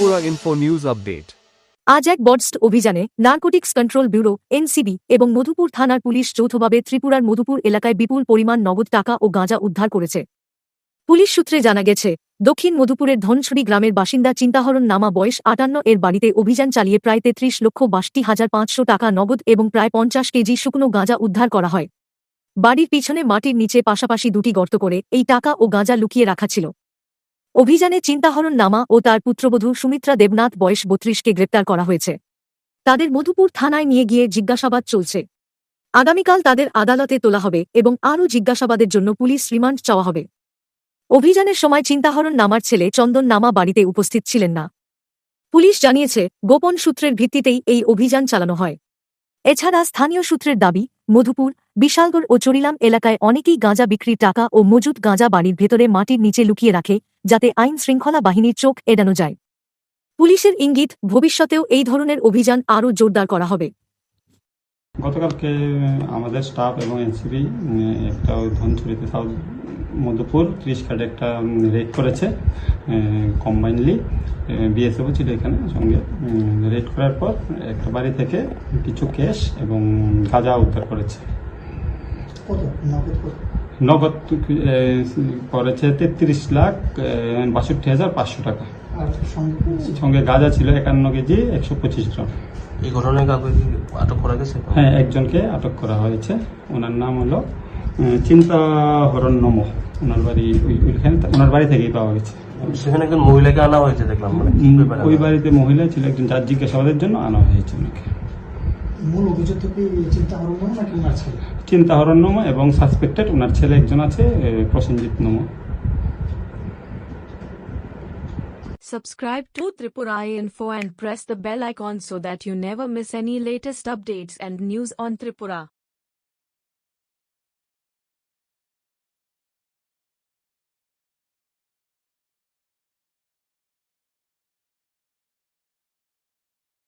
Tripura Info News Update. আজ এক বডস্ট অভিযানে নার্কোটিক্স কন্ট্রোল ব্যুরো এনসিবি এবং মধুপুর থানার পুলিশ যৌথভাবে ত্রিপুরার মধুপুর এলাকায় বিপুল পরিমাণ নগদ টাকা ও গাঁজা উদ্ধার করেছে। পুলিশ সূত্রে জানা গেছে, দক্ষিণ মধুপুরের ধনছড়ি গ্রামের বাসিন্দা চিন্তাহরণ নামা বয়স 58 এর বাড়িতে অভিযান চালিয়ে প্রায় 33,62,500 টাকা নগদ এবং প্রায় 50 কেজি শুকনো গাঁজা উদ্ধার করা হয়। বাড়ির পিছনে মাটির নিচে পাশাপাশি দুটি গর্ত করে এই টাকা ও গাঁজা লুকিয়ে রাখা ছিল। অভিযানে চিন্তাহরণ নামা ও তার পুত্রবধূ সুমিত্রা দেবনাথ বয়স 32কে গ্রেপ্তার করা হয়েছে। তাদের মধুপুর থানায় নিয়ে গিয়ে জিজ্ঞাসাবাদ চলছে। আগামীকাল তাদের আদালতে তোলা হবে এবং আরও জিজ্ঞাসাবাদের জন্য পুলিশ রিমান্ড চাওয়া হবে। অভিযানের সময় চিন্তাহরণ নামার ছেলে চন্দন নামা বাড়িতে উপস্থিত ছিলেন না। পুলিশ জানিয়েছে, গোপন সূত্রের ভিত্তিতেই এই অভিযান চালানো হয়। এছাড়া স্থানীয় সূত্রের দাবি, মধুপুর, বিশালগড় ও চরিলাম এলাকায় অনেকেই গাঁজা বিক্রির টাকা ও মজুত গাঁজা বাড়ির ভেতরে মাটির নিচে লুকিয়ে রাখে, যাতে আইন শৃঙ্খলা বাহিনীর চোখ এড়ানো যায়। পুলিশের ইঙ্গিত, ভবিষ্যতেও এই ধরনের অভিযান আরও জোরদার করা হবে। গতকালকে আমাদের স্টাফ এবং এনসিবি একটা ধনছড়িতে সাউথ মধুপুর 30 কার্ডে একটা রেড করেছে। কম্বাইনলি বিএসএফও ছিল এখানে সঙ্গে। রেড করার পর একটা বাড়ি থেকে কিছু ক্যাশ এবং গাঁজা উদ্ধার করেছে। নগদ করেছে 33,62,500 টাকা। সঙ্গে গাঁজা ছিল 51 কেজি 125 গ্রাম। এই ঘটনায় কাউকে আটক করা গেছে? হ্যাঁ, একজনকে আটক করা হয়েছে। ওনার নাম হলো চিন্তাহরণ নম। ওনার বাড়ি থেকেই পাওয়া গেছে। সেখানে একজন মহিলাকে আনা হয়েছে দেখলাম। ওই বাড়িতে মহিলা ছিল একজন, যার জিজ্ঞাসাবাদের জন্য আনা হয়েছে ওনাকে। মূল অভিযুক্ত কি চিন্তাহরণ নম এবং সাসপেক্টেড ওনার ছেলে একজন আছে, প্রসেনজিৎ নম। Subscribe to Tripura Info and press the bell icon so that you never miss any latest updates and news on Tripura.